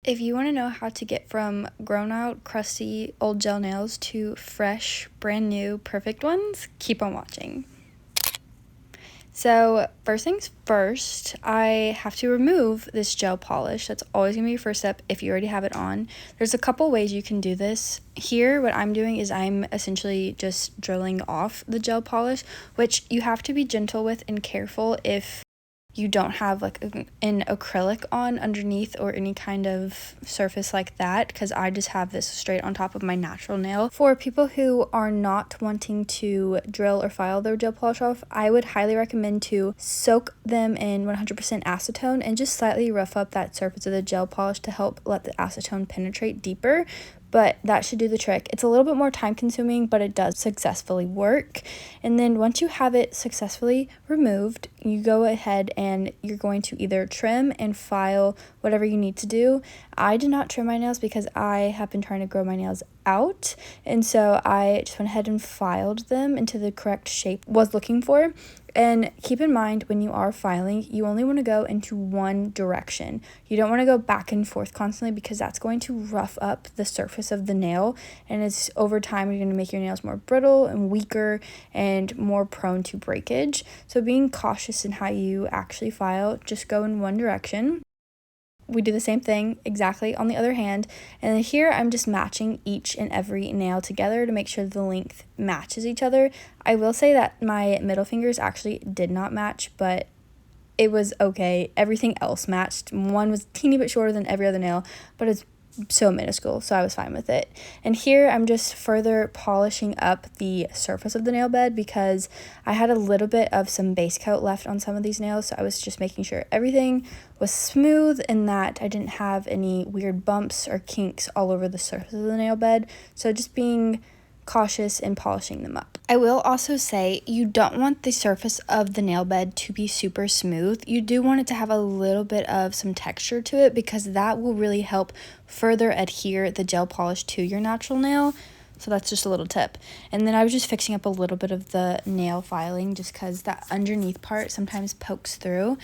If you want to know how to get from grown out, crusty, old gel nails to fresh, brand new, perfect ones, keep on watching. So first things first, I have to remove this gel polish. That's always going to be your first step if you already have it on. There's a couple ways you can do this. Here, what I'm doing is I'm essentially just drilling off the gel polish, which you have to be gentle with and careful if you don't have like an acrylic on underneath or any kind of surface like that, because I just have this straight on top of my natural nail. For people who are not wanting to drill or file their gel polish off, I would highly recommend to soak them in 100% acetone and just slightly rough up that surface of the gel polish to help let the acetone penetrate deeper. But that should do the trick. It's a little bit more time consuming, but it does successfully work. And then once you have it successfully removed, you go ahead and you're going to either trim and file whatever you need to do. I did not trim my nails because I have been trying to grow my nails out, and so I just went ahead and filed them into the correct shape I was looking for. And keep in mind, when you are filing, you only want to go into one direction. You don't want to go back and forth constantly, because that's going to rough up the surface of the nail, and it's over time you're going to make your nails more brittle and weaker and more prone to breakage. So being cautious in how you actually file, just go in one direction. We do the same thing exactly on the other hand, and then here I'm just matching each and every nail together to make sure the length matches each other. I will say that my middle fingers actually did not match, but it was okay. Everything else matched. One was a teeny bit shorter than every other nail, but it's so minuscule, so I was fine with it. And here I'm just further polishing up the surface of the nail bed, because I had a little bit of some base coat left on some of these nails, so I was just making sure everything was smooth and that I didn't have any weird bumps or kinks all over the surface of the nail bed. So just being cautious and polishing them up. I will also say you don't want the surface of the nail bed to be super smooth. You do want it to have a little bit of some texture to it, because that will really help further adhere the gel polish to your natural nail. So that's just a little tip. And then I was just fixing up a little bit of the nail filing, just because that underneath part sometimes pokes through.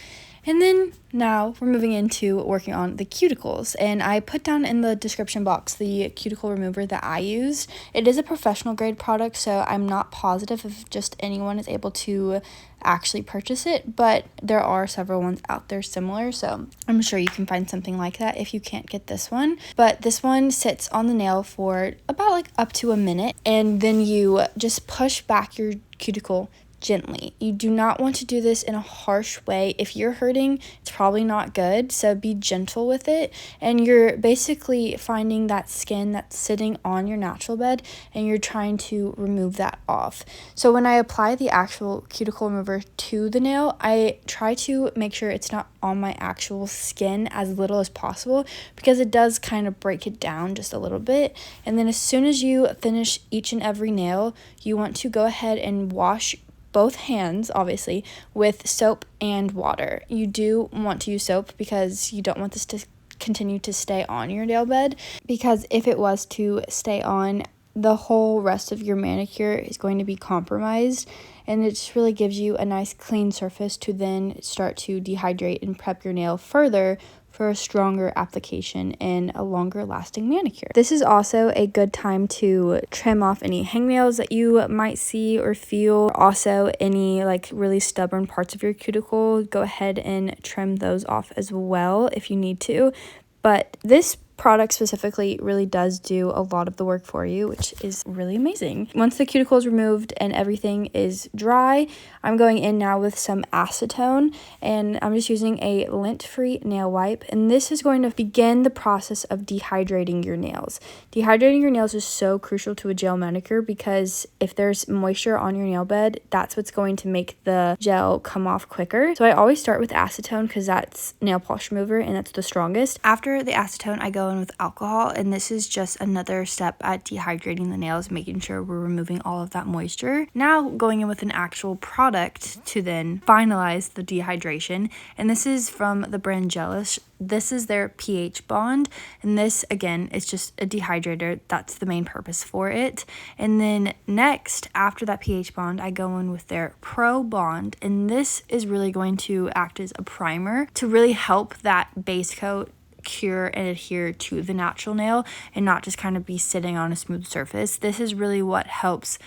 And then now we're moving into working on the cuticles, and I put down in the description box the cuticle remover that I used. It is a professional grade product, so I'm not positive if just anyone is able to actually purchase it, but there are several ones out there similar, so I'm sure you can find something like that if you can't get this one. But this one sits on the nail for about like up to a minute, and then you just push back your cuticle gently. You do not want to do this in a harsh way. If you're hurting, it's probably not good, so be gentle with it. And you're basically finding that skin that's sitting on your natural bed, and you're trying to remove that off. So when I apply the actual cuticle remover to the nail, I try to make sure it's not on my actual skin as little as possible, because it does kind of break it down just a little bit. And then as soon as you finish each and every nail, you want to go ahead and wash both hands, obviously, with soap and water. You do want to use soap because you don't want this to continue to stay on your nail bed, because if it was to stay on, the whole rest of your manicure is going to be compromised, and it just really gives you a nice clean surface to then start to dehydrate and prep your nail further for a stronger application and a longer lasting manicure. This is also a good time to trim off any hangnails that you might see or feel. Also, any like really stubborn parts of your cuticle, go ahead and trim those off as well if you need to. But this product specifically really does do a lot of the work for you, which is really amazing. Once the cuticle is removed and everything is dry, I'm going in now with some acetone, and I'm just using a lint-free nail wipe, and this is going to begin the process of dehydrating your nails. Dehydrating your nails is so crucial to a gel manicure, because if there's moisture on your nail bed, that's what's going to make the gel come off quicker. So I always start with acetone because that's nail polish remover and that's the strongest. After the acetone, I go in with alcohol, and this is just another step at dehydrating the nails, making sure we're removing all of that moisture. Now going in with an actual product to then finalize the dehydration, and this is from the brand Gelish. This is their pH Bond, and this again is just a dehydrator. That's the main purpose for it. And then next, after that pH Bond, I go in with their Pro Bond, and this is really going to act as a primer to really help that base coat cure and adhere to the natural nail and not just kind of be sitting on a smooth surface. This is really what helps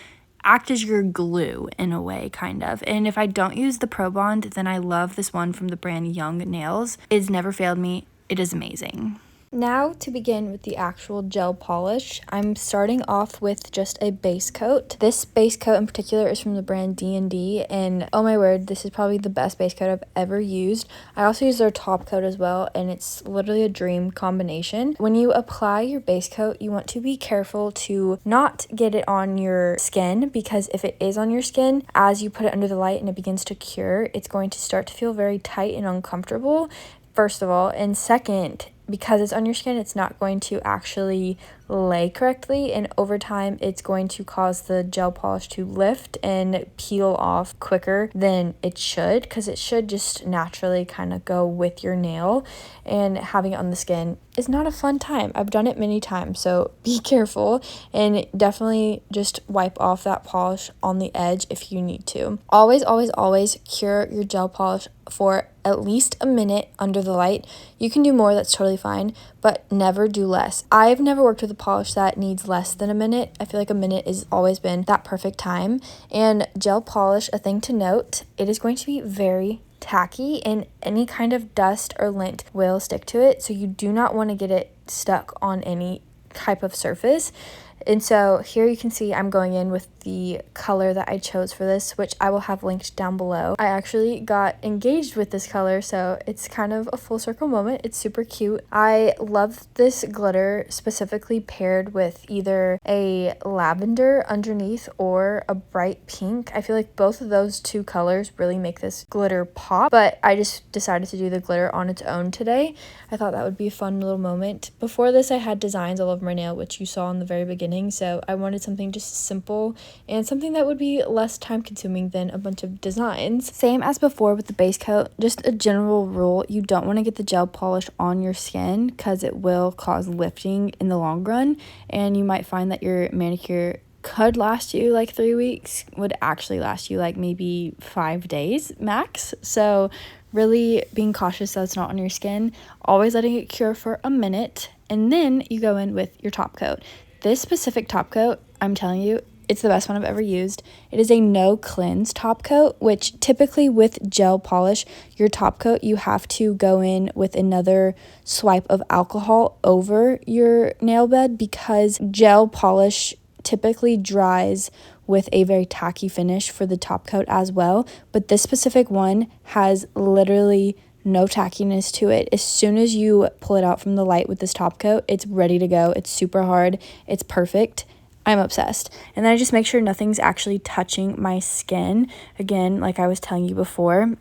act as your glue in a way, kind of. And if I don't use the Pro Bond, then I love this one from the brand Young Nails. It's never failed me. It is amazing. Now to begin with the actual gel polish, I'm starting off with just a base coat. This base coat in particular is from the brand DnD, and oh my word, this is probably the best base coat I've ever used. I also use their top coat as well, and it's literally a dream combination. When you apply your base coat, you want to be careful to not get it on your skin, because if it is on your skin, as you put it under the light and it begins to cure, it's going to start to feel very tight and uncomfortable, first of all, and second, because it's on your skin, it's not going to actually lay correctly, and over time it's going to cause the gel polish to lift and peel off quicker than it should, because it should just naturally kind of go with your nail, and having it on the skin is not a fun time. I've done it many times, so be careful, and definitely just wipe off that polish on the edge if you need to. Always, always, always cure your gel polish for at least a minute under the light. You can do more, that's totally fine, but never do less. I've never worked with a polish that needs less than a minute. I feel like a minute has always been that perfect time. And gel polish, a thing to note, it is going to be very tacky, and any kind of dust or lint will stick to it, so you do not want to get it stuck on any type of surface. And so here you can see I'm going in with the color that I chose for this, which I will have linked down below. I actually got engaged with this color, so it's kind of a full circle moment. It's super cute. I love this glitter, specifically paired with either a lavender underneath or a bright pink. I feel like both of those two colors really make this glitter pop, but I just decided to do the glitter on its own today. I thought that would be a fun little moment. Before this, I had designs all over my nail, which you saw in the very beginning, so I wanted something just simple and something that would be less time consuming than a bunch of designs. Same as before with the base coat, just a general rule, you don't want to get the gel polish on your skin because it will cause lifting in the long run, and you might find that your manicure could last you like 3 weeks, would actually last you like maybe 5 days max. So really being cautious that it's not on your skin, always letting it cure for a minute, and then you go in with your top coat. This specific top coat, I'm telling you, it's the best one I've ever used. It is a no cleanse top coat, which typically with gel polish, your top coat, you have to go in with another swipe of alcohol over your nail bed, because gel polish typically dries with a very tacky finish for the top coat as well. But this specific one has literally no tackiness to it. As soon as you pull it out from the light with this top coat, it's ready to go. It's super hard. It's perfect. I'm obsessed. And then I just make sure nothing's actually touching my skin. Again, like I was telling you before,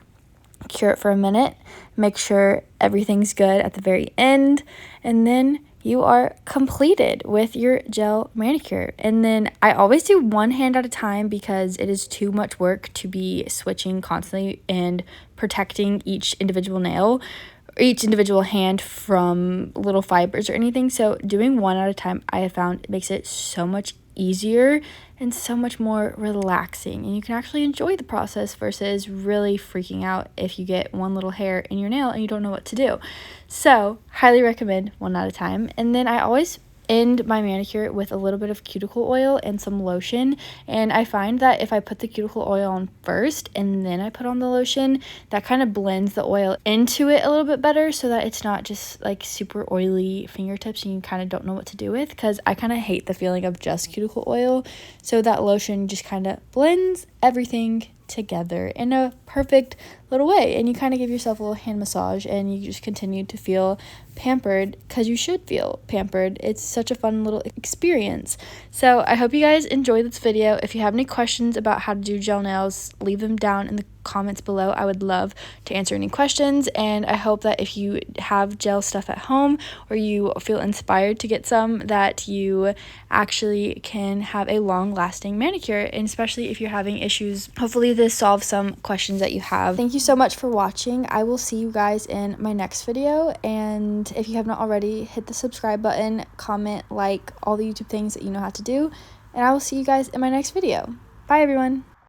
cure it for a minute, make sure everything's good at the very end, and then you are completed with your gel manicure. And then I always do one hand at a time because it is too much work to be switching constantly and protecting each individual nail, or each individual hand from little fibers or anything. So doing one at a time, I have found, makes it so much easier and so much more relaxing, and you can actually enjoy the process versus really freaking out if you get one little hair in your nail and you don't know what to do. So highly recommend one at a time. And then I always end my manicure with a little bit of cuticle oil and some lotion, and I find that if I put the cuticle oil on first and then I put on the lotion, that kind of blends the oil into it a little bit better, so that it's not just like super oily fingertips and you kind of don't know what to do with, because I kind of hate the feeling of just cuticle oil. So that lotion just kind of blends everything together in a perfect little way, and you kind of give yourself a little hand massage, and you just continue to feel pampered, because you should feel pampered. It's such a fun little experience. So I hope you guys enjoyed this video. If you have any questions about how to do gel nails, leave them down in the comments below. I would love to answer any questions, and I hope that if you have gel stuff at home or you feel inspired to get some, that you actually can have a long-lasting manicure, and especially if you're having issues, hopefully this solves some questions that you have. Thank you so much for watching. I will see you guys in my next video, and if you have not already, hit the subscribe button, comment, like, all the YouTube things that you know how to do, and I will see you guys in my next video. Bye everyone.